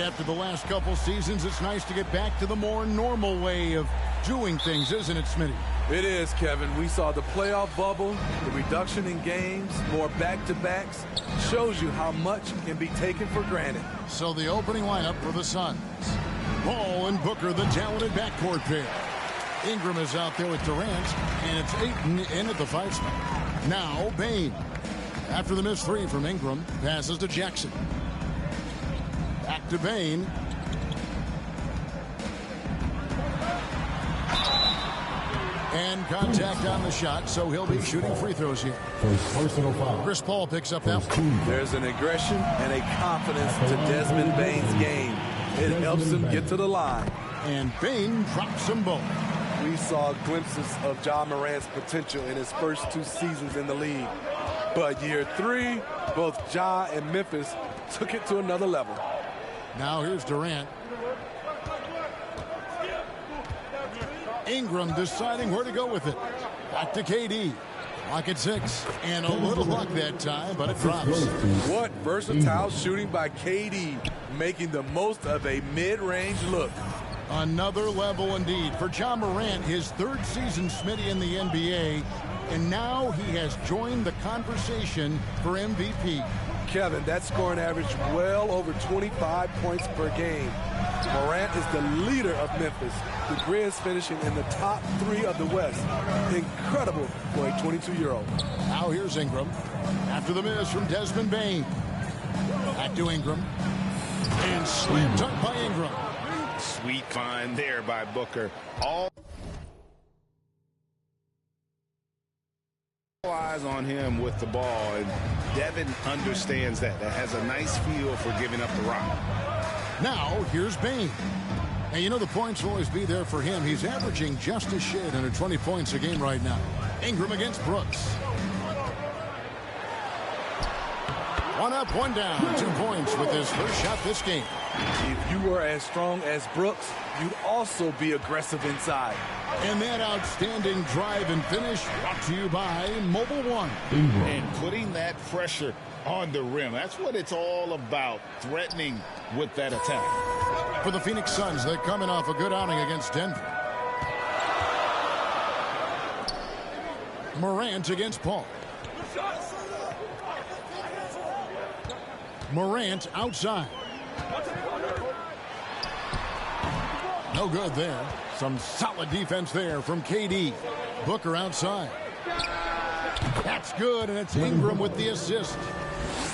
after the last couple seasons, it's nice to get back to the more normal way of doing things, isn't it, Smitty? It is, Kevin. We saw the playoff bubble, the reduction in games, more back-to-backs. Shows you how much can be taken for granted. So the opening lineup for the Suns. Ball and Booker, the talented backcourt pair. Ingram is out there with Durant, and it's Ayton in at the 5 spot. Now Bane. After the missed 3 from Ingram, passes to Jackson. Back to Bane. And contact on the shot, so he'll be shooting free throws here. Personal foul. Chris Paul picks up that one. There's an aggression and a confidence to Desmond Bane's game. It helps him get to the line. And Bane drops them both. We saw glimpses of Ja Morant's potential in his first 2 seasons in the league. But year 3, both Ja and Memphis took it to another level. Now here's Durant. Ingram deciding where to go with it. Back to KD. Lock at 6. And a little luck that time, but it drops. What versatile shooting by KD, making the most of a mid-range look. Another level indeed for Ja Morant, his 3rd season, Smitty, in the NBA. And now he has joined the conversation for MVP. Kevin, that scoring average well over 25 points per game. Morant is the leader of Memphis. The Grizz finishing in the top 3 of the West. Incredible for a 22-year-old. Now here's Ingram. After the miss from Desmond Bane. Back to Ingram. And slam dunk by Ingram. Sweet find there by Booker. All eyes on him with the ball, and Devin understands that. That has a nice feel for giving up the rock. Now here's Bane. And you know the points will always be there for him. He's averaging just a shade under 20 points a game right now. Ingram against Brooks. 1 up, 1 down. 2 points with his first shot this game. If you were as strong as Brooks, you'd also be aggressive inside. And that outstanding drive and finish brought to you by Mobile One. And putting that pressure on the rim. That's what it's all about, threatening with that attack. For the Phoenix Suns, they're coming off a good outing against Denver. Morant against Paul. Morant outside. No good there. Some solid defense there from KD. Booker outside. That's good, and it's Ingram with the assist.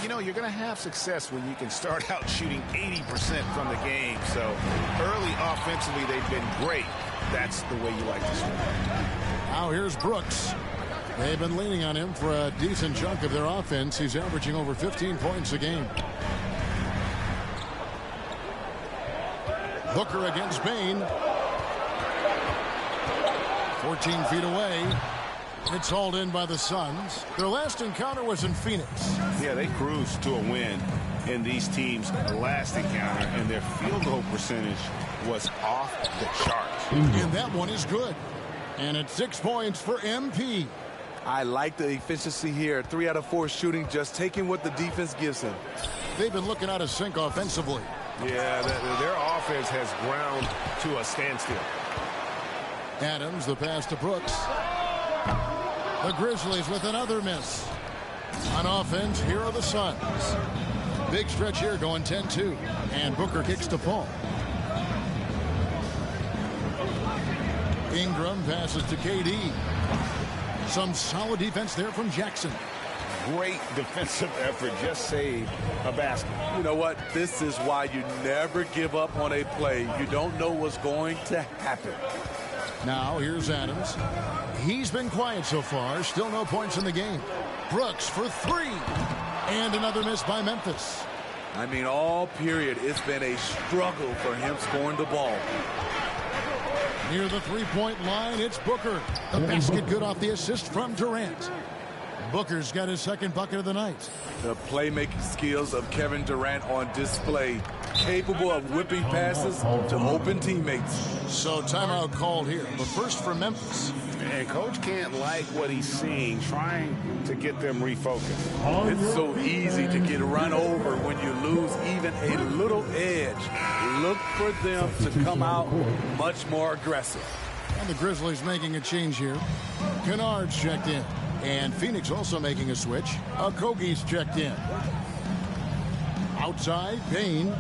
You know, you're going to have success when you can start out shooting 80% from the game. So early offensively, they've been great. That's the way you like to score. Now here's Brooks. They've been leaning on him for a decent chunk of their offense. He's averaging over 15 points a game. Booker against Bane. 14 feet away. It's hauled in by the Suns. Their last encounter was in Phoenix. Yeah, they cruised to a win in these teams' last encounter, and their field goal percentage was off the charts. And that one is good. And it's 6 points for MP. I like the efficiency here. 3 out of 4 shooting, just taking what the defense gives him. They've been looking out of sync offensively. Yeah, their offense has ground to a standstill. Adams, the pass to Brooks. The Grizzlies with another miss. On offense, here are the Suns. Big stretch here going 10-2. And Booker kicks to Paul. Ingram passes to KD. Some solid defense there from Jackson. Great defensive effort. Just saved a basket. You know what? This is why you never give up on a play. You don't know what's going to happen. Now here's Adams. He's been quiet so far. Still no points in the game. Brooks for 3. And another miss by Memphis. I mean, all period, it's been a struggle for him scoring the ball. Near the three-point line, it's Booker. The basket good off the assist from Durant. Booker's got his second bucket of the night. The playmaking skills of Kevin Durant on display. Capable of whipping passes to open teammates. So timeout called here. But first for Memphis. And Coach can't like what he's seeing, trying to get them refocused. It's so easy to get run over when you lose even a little edge. Look for them to come out much more aggressive. And the Grizzlies making a change here. Kennard's checked in. And Phoenix also making a switch. Okogie's checked in. Outside, Payne.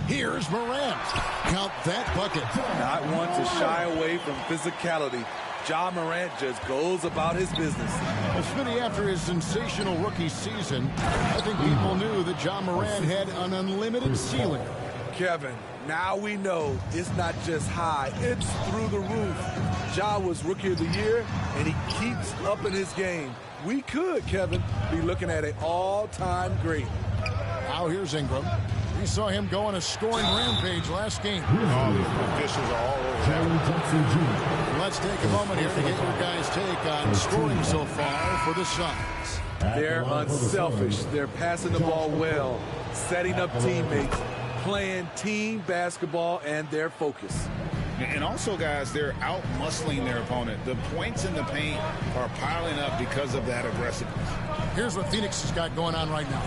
Here's Morant. Count that bucket. Not one to shy away from physicality. Ja Morant just goes about his business. Well, Smitty, after his sensational rookie season, I think people knew that Ja Morant had an unlimited ceiling. Kevin, now we know it's not just high, it's through the roof. Ja was Rookie of the Year, and he keeps upping his game. We could, Kevin, be looking at an all-time great. Now here's Ingram. We saw him go on a scoring rampage last game. All the officials are all over that. Let's take a moment here to get your guys' take on scoring so far for the Suns. They're unselfish. They're passing the ball well, setting up teammates, playing team basketball, and their focus. And also, guys, they're out-muscling their opponent. The points in the paint are piling up because of that aggressiveness. Here's what Phoenix has got going on right now.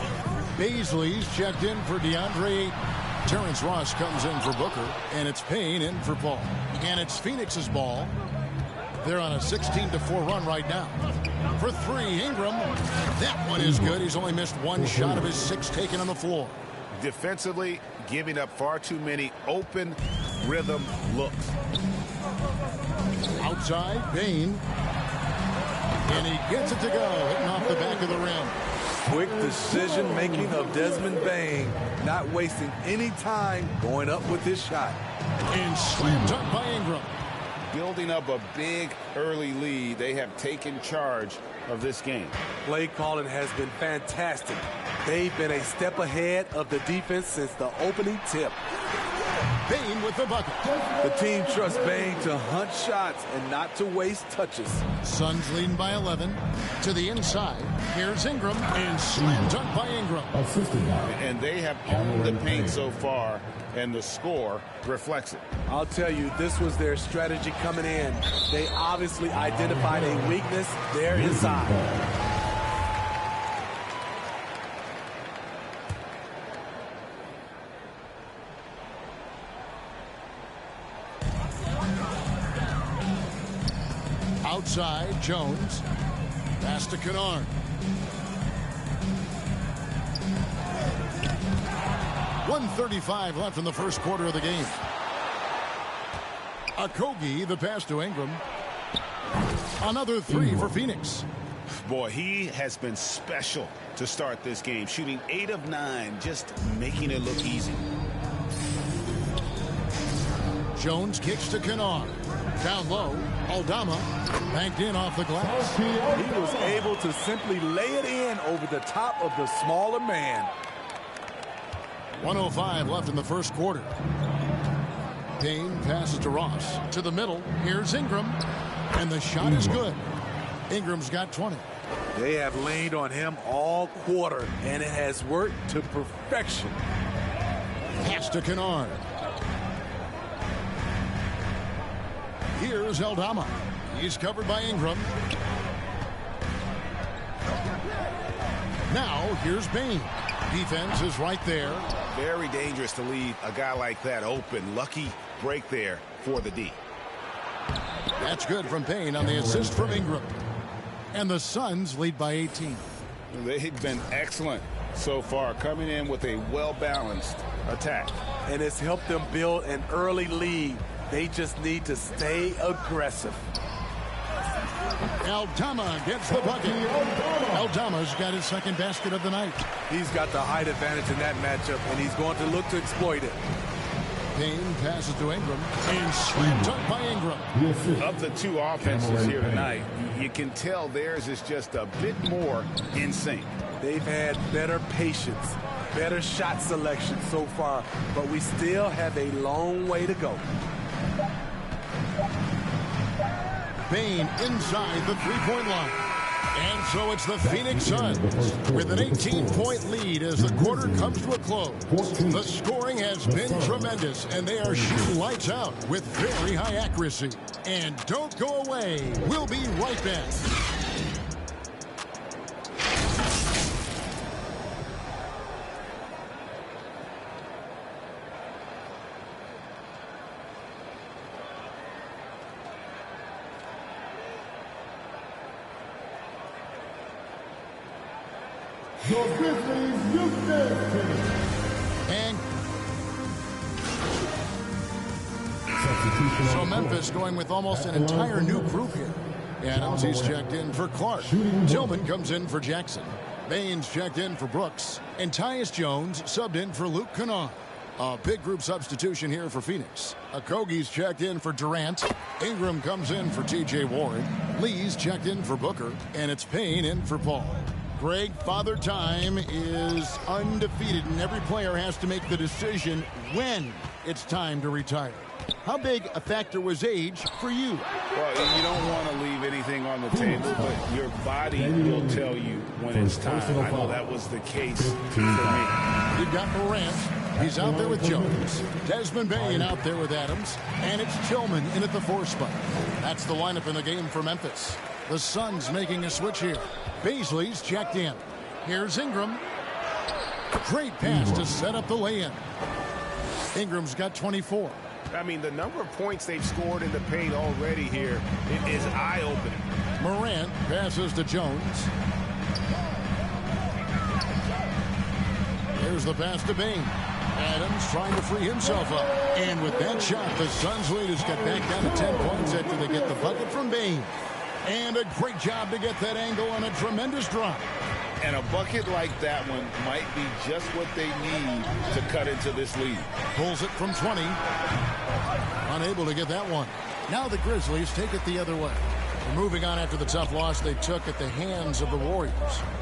Baisley's checked in for DeAndre Ayton. Terrence Ross comes in for Booker, and it's Payne in for Paul. And it's Phoenix's ball. They're on a 16-4 run right now. For three, Ingram. That one is good. He's only missed one shot of his 6 taken on the floor. Defensively, giving up far too many open rhythm looks. Outside, Payne. And he gets it to go, hitting off the back of the rim. Quick decision-making of Desmond Bane, not wasting any time going up with his shot. And slammed up by Ingram. Building up a big early lead, they have taken charge of this game. Play calling has been fantastic. They've been a step ahead of the defense since the opening tip. Bane with the bucket. The team trusts Bane to hunt shots and not to waste touches. Suns leading by 11. To the inside. Here's Ingram. And slam dunk by Ingram. And they have owned the paint so far, and the score reflects it. I'll tell you, this was their strategy coming in. They obviously identified a weakness there inside. Outside, Jones. Pass to Kennard. .135 left in the first quarter of the game. Okogie, the pass to Ingram. Another three for Phoenix. Boy, he has been special to start this game, shooting 8 of 9, just making it look easy. Jones kicks to Kennard. Down low, Aldama banked in off the glass. He was able to simply lay it in over the top of the smaller man. 1:05 left in the first quarter. Payne passes to Ross. To the middle, here's Ingram. And the shot is good. Ingram's got 20. They have leaned on him all quarter, and it has worked to perfection. Pass to Kennard. Here's Aldama. He's covered by Ingram. Now, here's Bane. Defense is right there. Very dangerous to leave a guy like that open. Lucky break there for the D. That's good from Payne on the assist from Ingram. And the Suns lead by 18. They've been excellent so far, coming in with a well-balanced attack. And it's helped them build an early lead. They just need to stay aggressive. Aldama gets the bucket. Aldama's got his second basket of the night. He's got the height advantage in that matchup, and he's going to look to exploit it. Payne passes to Ingram. And slam dunk by Ingram. Of the two offenses here tonight, you can tell theirs is just a bit more in sync. They've had better patience, better shot selection so far, but we still have a long way to go. Payne inside the three-point line. And so it's the Phoenix Suns with an 18-point lead as the quarter comes to a close. The scoring has been tremendous, and they are shooting lights out with very high accuracy. And don't go away. We'll be right back. And so Memphis going with almost an entire new group here. Adams, he's checked in for Clark. Tillman comes in for Jackson. Baines checked in for Brooks. And Tyus Jones subbed in for Luke Kennard. A big group substitution here for Phoenix. Okogie's checked in for Durant. Ingram comes in for T.J. Warren. Lee's checked in for Booker. And it's Payne in for Paul. Greg, Father Time is undefeated, and every player has to make the decision when it's time to retire. How big a factor was age for you? Well, you don't want to leave anything on the table, but your body will tell you when it's time. I know that was the case for me. You've got Morant. He's out there with Jones. Desmond Bain out there with Adams. And it's Tillman in at the 4 spot. That's the lineup in the game for Memphis. The Suns making a switch here. Baisley's checked in. Here's Ingram. Great pass to set up the lay-in. Ingram's got 24. I mean, the number of points they've scored in the paint already here is eye-opening. Morant passes to Jones. Here's the pass to Bain. Adams trying to free himself up. And with that shot, the Suns lead is cut back down to 10 points after they get the bucket from Bain. And a great job to get that angle on a tremendous drop. And a bucket like that one might be just what they need to cut into this lead. Pulls it from 20. Unable to get that one. Now the Grizzlies take it the other way. Moving on after the tough loss they took at the hands of the Warriors.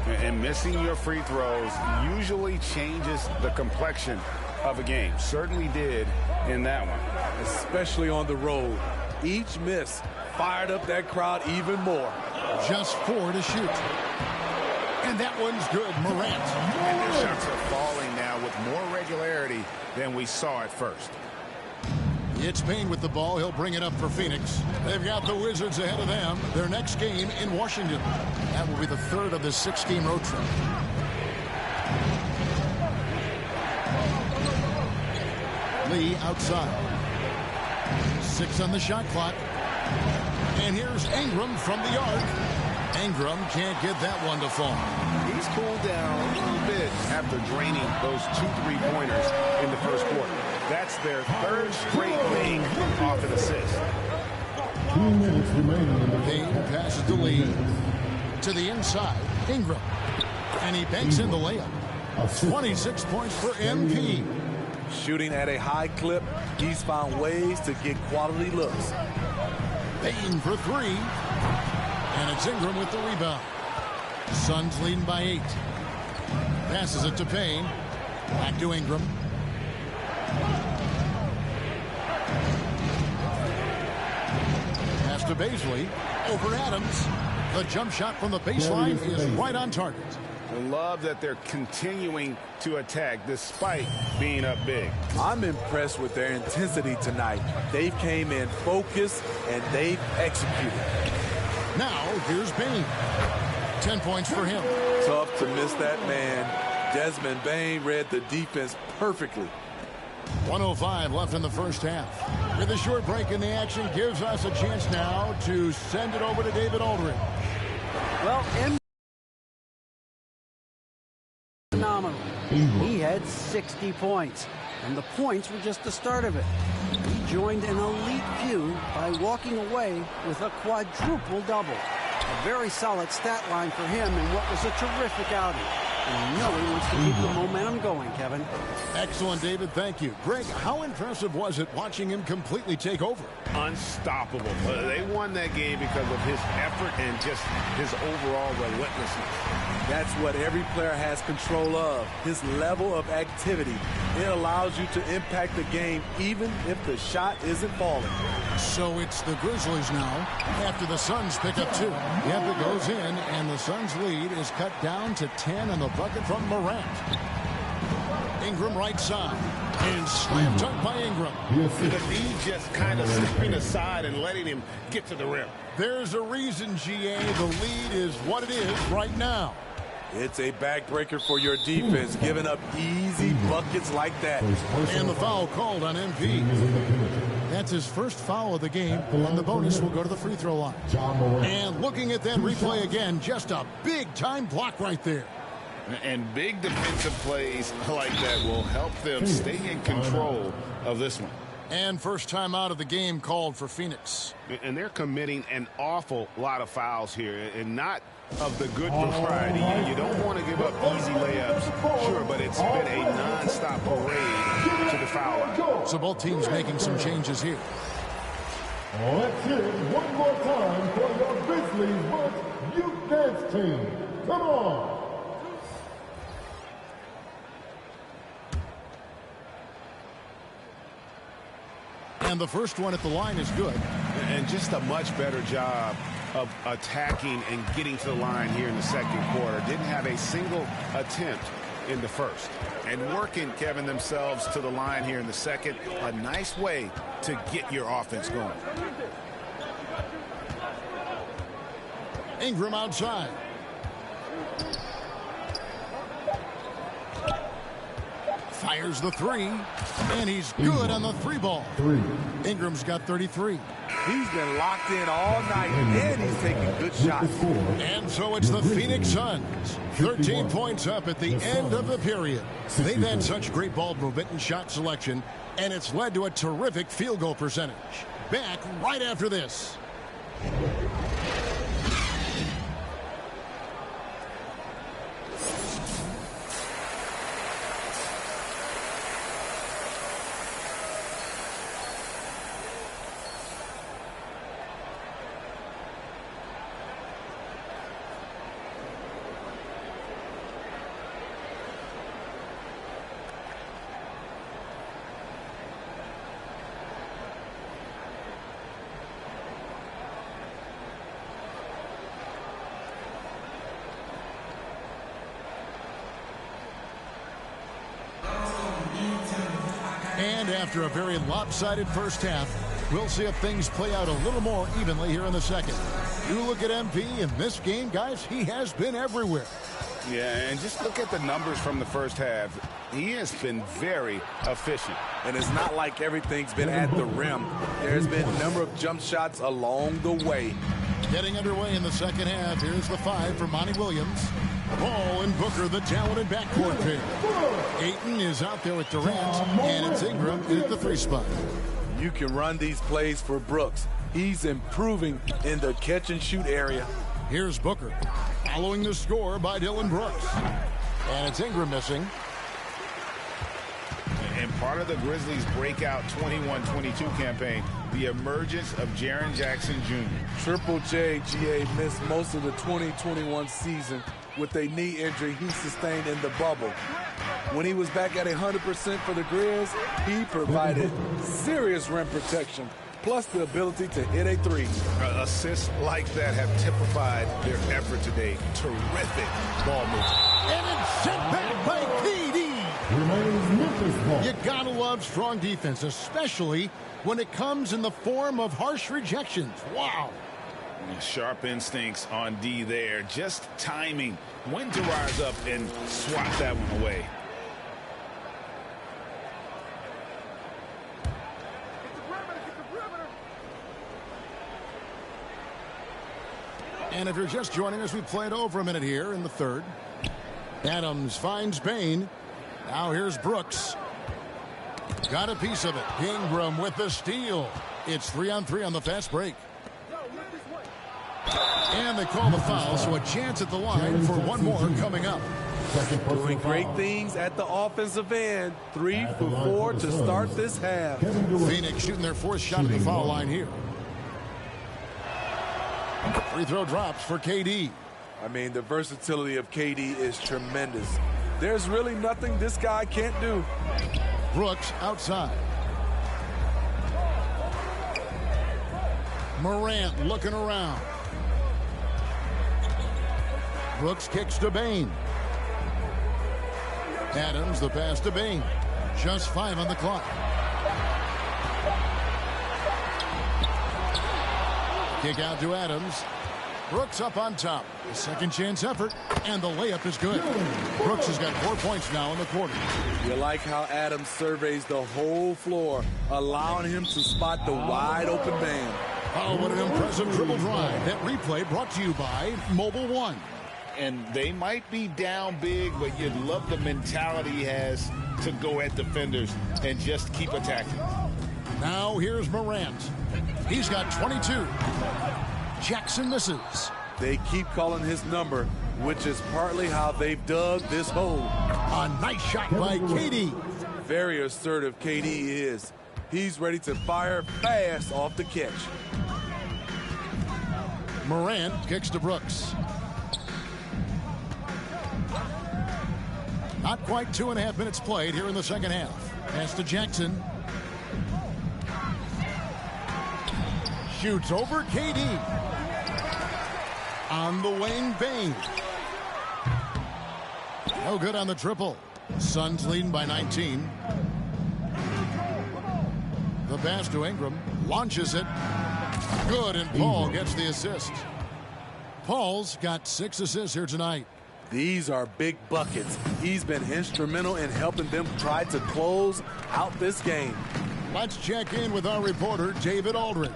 And missing your free throws usually changes the complexion of a game. Certainly did in that one. Especially on the road. Each miss fired up that crowd even more. Just 4 to shoot. And that one's good. Morant. And their shots are falling now with more regularity than we saw at first. It's Payne with the ball. He'll bring it up for Phoenix. They've got the Wizards ahead of them. Their next game in Washington. That will be the 3rd of the 6-game road trip. Lee outside. 6 on the shot clock. And here's Ingram from the arc. Ingram can't get that one to fall. He's cooled down a little bit after draining those 2 3-pointers in the first quarter. That's their 3rd straight make off an assist. 2 minutes remaining in the game. Passes to Lee. To the inside. Ingram. And he banks in the layup. 26 points for MP. Shooting at a high clip, he's found ways to get quality looks. Bain for 3. And it's Ingram with the rebound. Suns leading by 8. Passes it to Payne. Back to Ingram. Pass to Baisley. Over Adams. The jump shot from the baseline is right on target. I love that they're continuing to attack despite being up big. I'm impressed with their intensity tonight. They came in focused and they've executed. Now here's Bain. 10 points for him. Tough to miss that man. Desmond Bain read the defense perfectly. 1:05 left in the first half. With a short break in the action gives us a chance now to send it over to David Aldridge. Well, phenomenal. He had 60 points, and the points were just the start of it. He joined an elite few by walking away with a quadruple double. A very solid stat line for him in what was a terrific outing. And you know he wants to keep the momentum going, Kevin. Excellent, David. Thank you. Greg, how impressive was it watching him completely take over? Unstoppable. They won that game because of his effort and just his overall relentlessness. That's what every player has control of, his level of activity. It allows you to impact the game even if the shot isn't falling. So it's the Grizzlies now after the Suns pick up 2. Yep, it goes in, and the Suns' lead is cut down to 10 in the bucket from Morant. Ingram right side, and slam dunk by Ingram. The lead just kind of stepping aside and letting him get to the rim. There's a reason, GA, the lead is what it is right now. It's a backbreaker for your defense, giving up easy buckets like that. And the foul called on MP. That's his first foul of the game, and the bonus will go to the free throw line. And looking at that replay again, just a big-time block right there. And big defensive plays like that will help them stay in control of this one. And first time out of the game called for Phoenix. And they're committing an awful lot of fouls here, and not of the good variety. You don't want to give up easy layups, sure, but it's been a non-stop parade to the foul line. So both teams making some changes here. Let's hear it one more time for your Grizzlies Bucks Youth Dance Team. Come on. And the first one at the line is good. And just a much better job of attacking and getting to the line here in the second quarter. Didn't have a single attempt in the first. And working, Kevin, themselves to the line here in the second. A nice way to get your offense going. Ingram outside. Fires the three, and he's good on the three ball. Ingram's got 33. He's been locked in all night, and he's taking good shots. And so it's the Phoenix Suns. 13 points up at the end of the period. They've had such great ball movement and shot selection, and it's led to a terrific field goal percentage. Back right after this. And after a very lopsided first half, we'll see if things play out a little more evenly here in the second. You look at MP in this game, guys, he has been everywhere. Yeah, and just look at the numbers from the first half. He has been very efficient. And it's not like everything's been at the rim. There's been a number of jump shots along the way. Getting underway in the second half. Here's the 5 for Monty Williams. Ball and Booker, the talented backcourt pair. Ayton is out there with Durant, and it's Ingram at the 3 spot. You can run these plays for Brooks. He's improving in the catch-and-shoot area. Here's Booker, following the score by Dylan Brooks. And it's Ingram missing. And part of the Grizzlies' breakout 21-22 campaign, the emergence of Jaren Jackson Jr. Triple J, GA, missed most of the 2021 season with a knee injury he sustained in the bubble. When he was back at 100% for the Grizz, he provided serious rim protection, plus the ability to hit a 3. Assists like that have typified their effort today. Terrific ball movement. And it's sent back by KD. You gotta love strong defense, especially when it comes in the form of harsh rejections. Wow. Sharp instincts on D there. Just timing when to rise up and swat that one away. And if you're just joining us, we played over a minute here in the third. Adams finds Bain. Now here's Brooks. Got a piece of it. Ingram with the steal. It's 3-on-3 on the fast break. And they call the foul, so a chance at the line for one more coming up. Doing great things at the offensive end. 3 for 4 to start this half. Phoenix shooting their 4th shot at the foul line here. Free throw drops for KD. I mean, the versatility of KD is tremendous. There's really nothing this guy can't do. Brooks outside. Morant looking around. Brooks kicks to Bain. Adams, the pass to Bain. Just 5 on the clock. Kick out to Adams. Brooks up on top. A second chance effort, and the layup is good. Brooks has got 4 points now in the quarter. You like how Adams surveys the whole floor, allowing him to spot the wide open man. Oh, what an impressive dribble drive. That replay brought to you by Mobile One. And they might be down big, but you'd love the mentality he has to go at defenders and just keep attacking. Now here's Morant. He's got 22. Jackson misses. They keep calling his number, which is partly how they've dug this hole. A nice shot by KD. Very assertive KD is. He's ready to fire fast off the catch. Morant kicks to Brooks. Not quite 2.5 minutes played here in the second half. Pass to Jackson. Shoots over KD. On the wing, Bain. No good on the triple. Suns leading by 19. The pass to Ingram. Launches it. Good, and Paul gets the assist. Paul's got 6 assists here tonight. These are big buckets. He's been instrumental in helping them try to close out this game. Let's check in with our reporter, David Aldridge.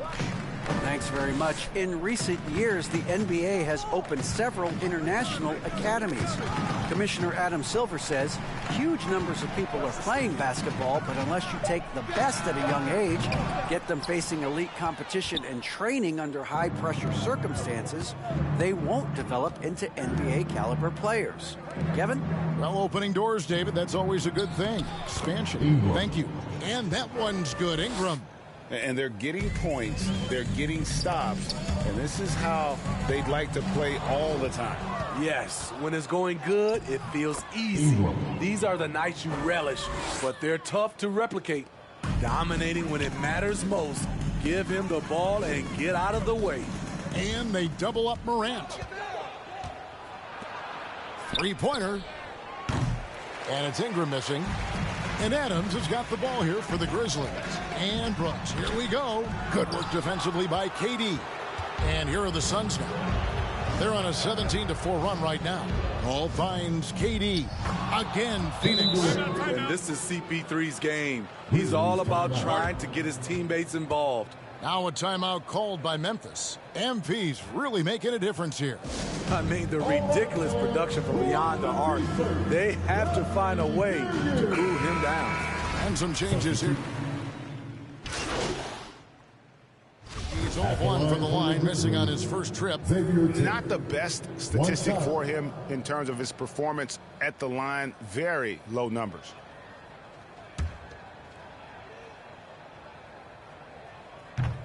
Thanks very much. In recent years, the NBA has opened several international academies. Commissioner Adam Silver says huge numbers of people are playing basketball, but unless you take the best at a young age, get them facing elite competition and training under high-pressure circumstances, they won't develop into NBA-caliber players. Kevin? Well, opening doors, David, that's always a good thing. Expansion. Thank you. And that one's good. Ingram. And they're getting points, they're getting stops, and this is how they'd like to play all the time. Yes, when it's going good, it feels easy. These are the nights you relish, but they're tough to replicate. Dominating when it matters most. Give him the ball and get out of the way. And they double up Morant. Three-pointer. And it's Ingram missing. And Adams has got the ball here for the Grizzlies. And Brooks, here we go. Good work defensively by KD. And here are the Suns now. They're on a 17-4 run right now. Ball finds KD. Again, Phoenix. And this is CP3's game. He's all about trying to get his teammates involved. Now a timeout called by Memphis. MP's really making a difference here. I mean, the ridiculous production from beyond the arc. They have to find a way to cool him down. And some changes here. He's 0-1 from the line, missing on his first trip. Not the best statistic for him in terms of his performance at the line. Very low numbers.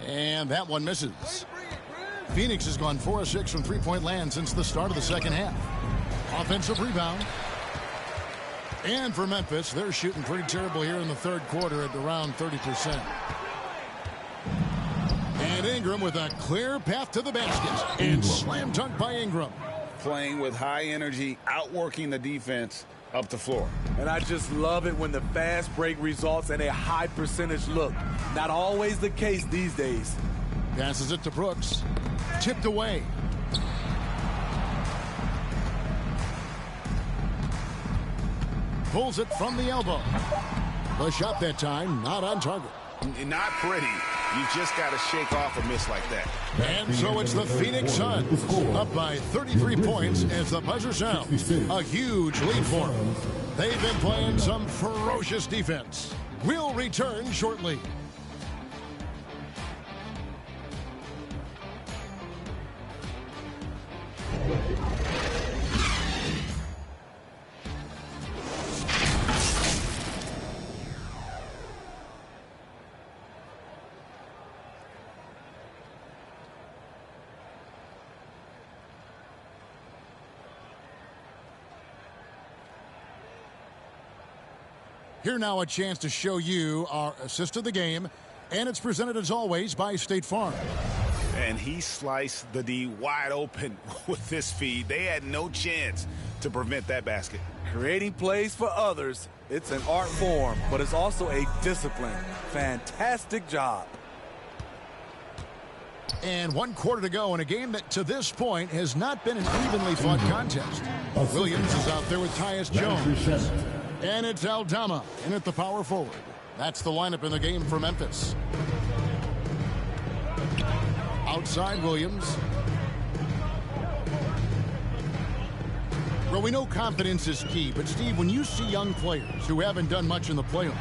And that one misses. Phoenix has gone 4 of 6 from three-point land since the start of the second half. Offensive rebound. And for Memphis, they're shooting pretty terrible here in the third quarter at around 30%. And Ingram with a clear path to the basket. And slam dunk by Ingram. Playing with high energy, outworking the defense up the floor. And I just love it when the fast break results in a high percentage look. Not always the case these days. Passes it to Brooks. Tipped away. Pulls it from the elbow. The shot that time, not on target. Not pretty. You just got to shake off a miss like that. And so it's the Phoenix Suns up by 33 points as the buzzer sounds. A huge lead for them. They've been playing some ferocious defense. We'll return shortly. Here now a chance to show you our assist of the game, and it's presented as always by State Farm. And he sliced the D wide open with this feed. They had no chance to prevent that basket. Creating plays for others, it's an art form, but it's also a discipline. Fantastic job. And 1 quarter to go in a game that to this point has not been an evenly fought contest. Williams is out there with Tyus Jones. And it's Aldama in at the power forward. That's the lineup in the game for Memphis. Outside Williams. Well, we know confidence is key, but Steve, when you see young players who haven't done much in the playoffs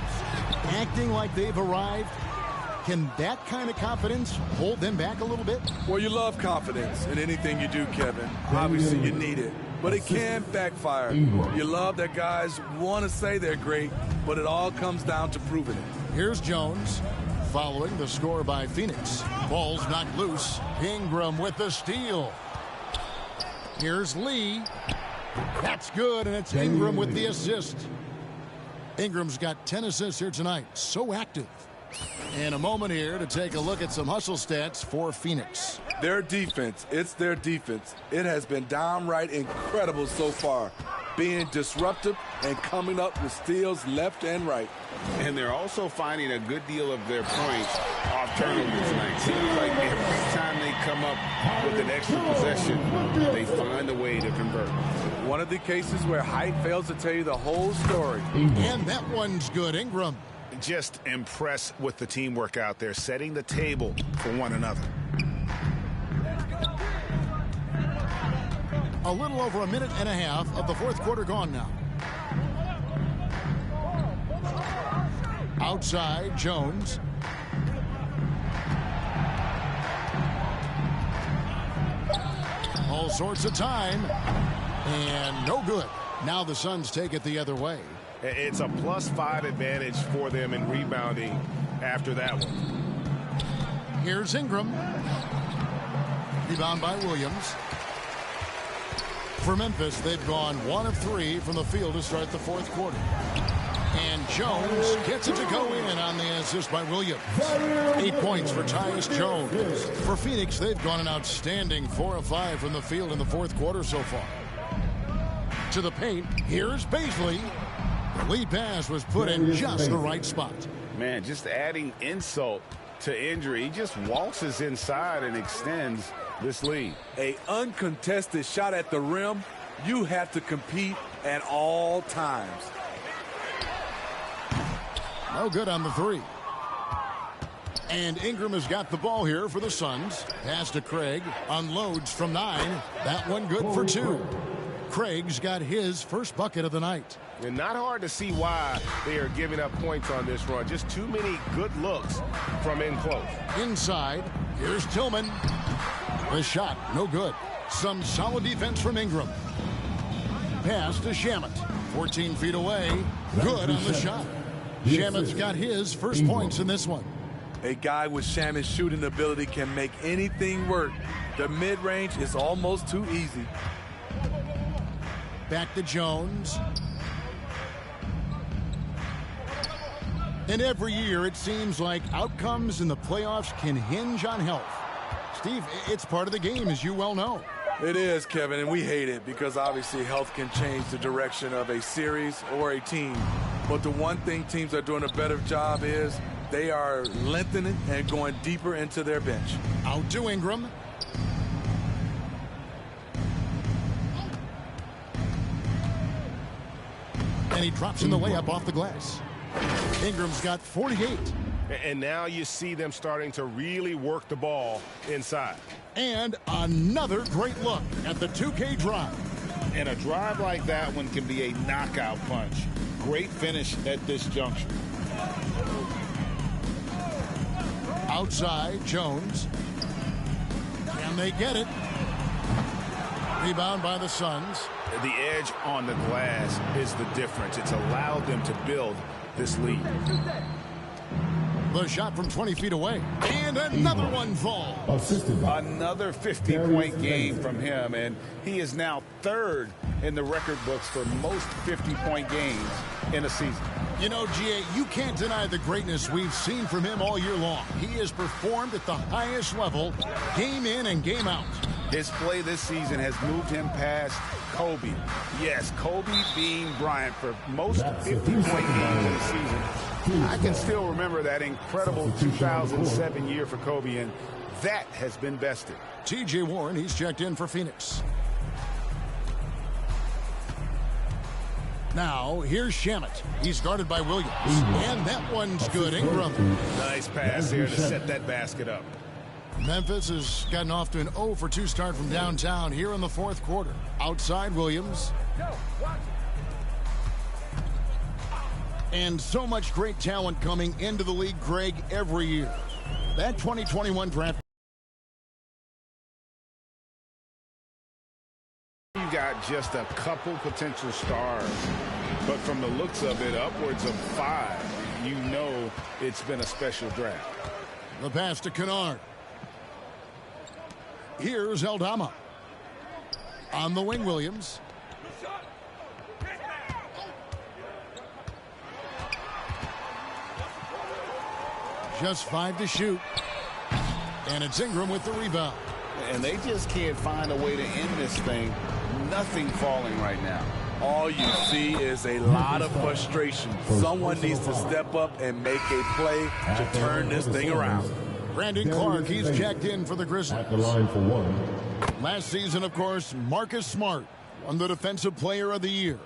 acting like they've arrived, can that kind of confidence hold them back a little bit? Well, you love confidence in anything you do, Kevin. Obviously, you need it, but it can backfire. You love that guys want to say they're great, but it all comes down to proving it. Here's Jones following the score by Phoenix. Ball's knocked loose. Ingram with the steal. Here's Lee. That's good, and it's Ingram with the assist. Ingram's got 10 assists here tonight. So active. In a moment here to take a look at some hustle stats for Phoenix. Their defense, it's their defense. It has been downright incredible so far, being disruptive and coming up with steals left and right. And they're also finding a good deal of their points off turnovers tonight. Seems like every time they come up with an extra possession, they find a way to convert. One of the cases where height fails to tell you the whole story. And that one's good. Ingram. Just impressed with the teamwork out there, setting the table for one another. A little over a minute and a half of the fourth quarter gone now. Outside, Jones. All sorts of time. And no good. Now the Suns take it the other way. It's a +5 advantage for them in rebounding after that one. Here's Ingram. Rebound by Williams. For Memphis, they've gone 1 of 3 from the field to start the fourth quarter. And Jones gets it to go in on the assist by Williams. 8 points for Tyus Jones. For Phoenix, they've gone an outstanding 4 of 5 from the field in the fourth quarter so far. To the paint, here's Paisley. The lead pass was put in just the right spot. Man, just adding insult to injury. He just waltzes inside and extends this lead. An uncontested shot at the rim, you have to compete at all times. No good on the 3. And Ingram has got the ball here for the Suns. Pass to Craig. Unloads from 9. That one good for 2. Craig's got his first bucket of the night. And not hard to see why they are giving up points on this run. Just too many good looks from in close. Inside, here's Tillman. The shot, no good. Some solid defense from Ingram. Pass to Shamet. 14 feet away. Good on the shot. Shamet's got his first points in this one. A guy with Shamet's shooting ability can make anything work. The mid-range is almost too easy. Back to Jones. And every year it seems like outcomes in the playoffs can hinge on health. Steve, it's part of the game, as you well know. It is, Kevin, and we hate it because obviously health can change the direction of a series or a team. But the one thing teams are doing a better job is they are lengthening and going deeper into their bench. Out to Ingram. And he drops in the layup off the glass. Ingram's got 48. And now you see them starting to really work the ball inside. And another great look at the 2K drive. And a drive like that one can be a knockout punch. Great finish at this juncture. Outside, Jones. Can they get it? Rebound by the Suns. The edge on the glass is the difference. It's allowed them to build this lead. The shot from 20 feet away. And another one falls. Another 50-point game from him, and he is now third in the record books for most 50-point games in a season. You know, GA, you can't deny the greatness we've seen from him all year long. He has performed at the highest level, game in and game out. His play this season has moved him past Kobe. Yes, Kobe being Bryant for most 50-point games in the season. I can still remember that incredible 2007 year for Kobe, and that has been bested. T.J. Warren, he's checked in for Phoenix. Now, here's Shamet. He's guarded by Williams. And that one's good. Ingram. Nice pass here to set that basket up. Memphis has gotten off to an 0 for 2 start from downtown here in the fourth quarter. Outside Williams. And so much great talent coming into the league, Greg, every year. That 2021 draft. You got just a couple potential stars, but from the looks of it, upwards of 5. You know it's been a special draft. The pass to Kennard. Here's Aldama. On the wing, Williams. Just 5 to shoot. And it's Ingram with the rebound. And they just can't find a way to end this thing. Nothing falling right now. All you see is a lot of frustration. Someone needs to step up and make a play to turn this thing around. Brandon Clark, he's checked in for the Grizzlies. At the line for one. Last season, of course, Marcus Smart won the Defensive Player of the Year.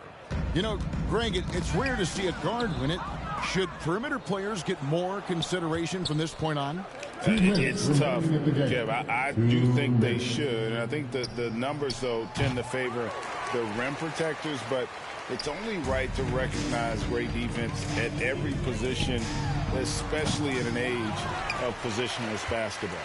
You know, Greg, it's rare to see a guard win it. Should perimeter players get more consideration from this point on? It's tough, Kev. I do think they should. And I think the numbers, though, tend to favor the rim protectors. But it's only right to recognize great defense at every position, especially at an age of positionless basketball.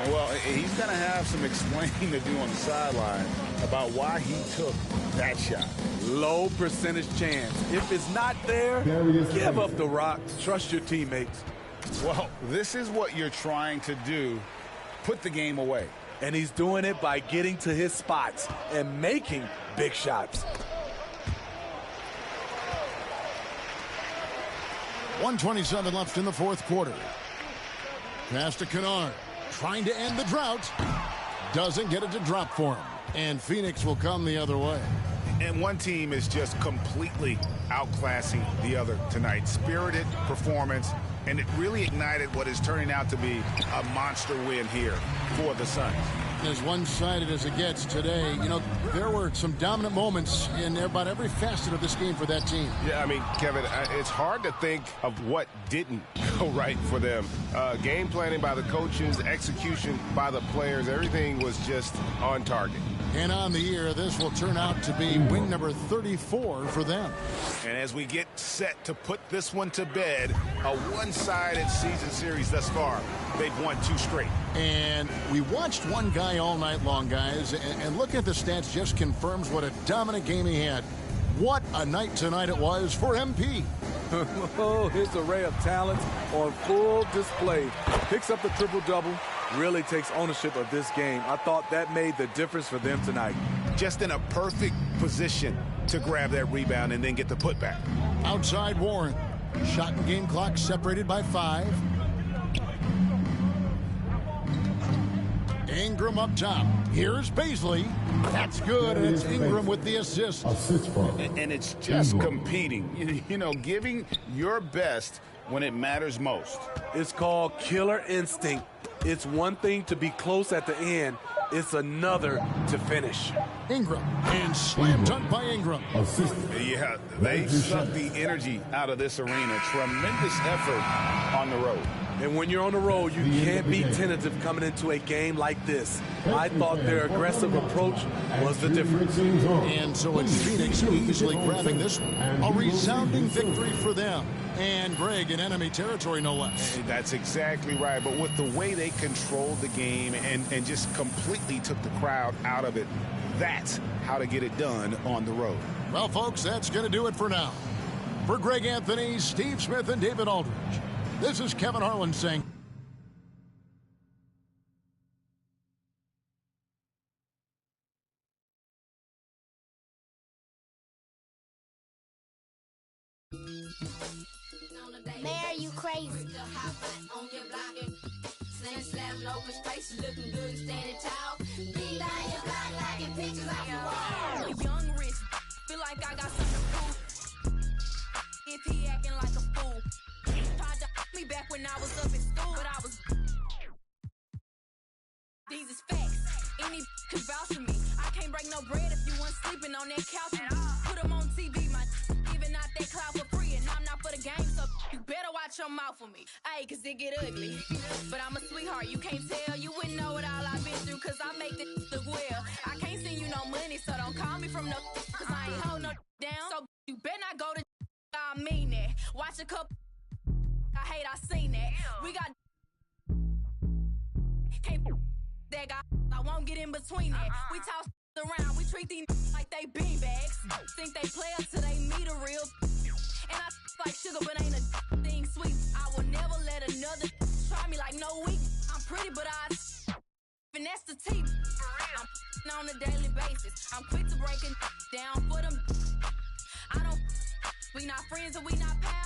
Well, he's going to have some explaining to do on the sideline about why he took that shot. Low percentage chance. If it's not there, give up the rocks. Trust your teammates. Well, this is what you're trying to do. Put the game away. And he's doing it by getting to his spots and making big shots. 1:27 left in the fourth quarter. Pass to Kennard. Trying to end the drought. Doesn't get it to drop for him. And Phoenix will come the other way. And one team is just completely outclassing the other tonight. Spirited performance, and it really ignited what is turning out to be a monster win here for the Suns. As one-sided as it gets today, you know, there were some dominant moments in about every facet of this game for that team. Yeah, I mean, Kevin, it's hard to think of what didn't go right for them. Game planning by the coaches, execution by the players, everything was just on target. And on the year, this will turn out to be win number 34 for them. And as we get set to put this one to bed, a one-sided season series thus far, they've won 2 straight. And we watched one guy all night long, guys, and looking at the stats just confirms what a dominant game he had. What a night tonight it was for MP. Oh, his array of talents on full display. Picks up the triple-double. Really takes ownership of this game. I thought that made the difference for them tonight. Just in a perfect position to grab that rebound and then get the putback. Outside Warren. Shot and game clock separated by 5. Ingram up top. Here's Paisley. That's good. And it's Ingram with the assist. And it's just competing. You know, giving your best when it matters most. It's called killer instinct. It's one thing to be close at the end. It's another to finish. Ingram. And slam dunk by Ingram. Yeah, they sucked the energy out of this arena. Tremendous effort on the road. And when you're on the road, you can't be tentative coming into a game like this. I thought their aggressive approach was the difference. And so it's Phoenix easily grabbing this one. A resounding victory for them. And Greg in enemy territory, no less. And that's exactly right. But with the way they controlled the game and just completely took the crowd out of it, that's how to get it done on the road. Well, folks, that's going to do it for now. For Greg Anthony, Steve Smith, and David Aldridge, this is Kevin Harlan saying... Mayor, you crazy. Young rich, feel like I got something to prove. If he acting like a fool, tried to me back when I was up in school, but I was. These is facts. Any could vouch for me. I can't break no bread if you weren't sleeping on that couch. Put them on TV, my giving out that cloud for free, and I'm not for the game, so you better watch your mouth for me. Ayy, cause it get ugly. But I'm a sweetheart, you can't tell. You wouldn't know what all I've been through, cause I make this look well. I can't send you no money, so don't call me from no, cause I ain't hold no down. So you better not go to I mean that. Watch a couple. I hate I seen that. We got can't that guy. I won't get in between that. We toss around. We treat these like they beanbags. Think they play up till they meet a real. And I like sugar, but ain't a thing sweet. I will never let another try me like no weak. I'm pretty, but I finesse the teeth. I'm on a daily basis. I'm quick to break it down for them. I don't. We not friends and we not pals.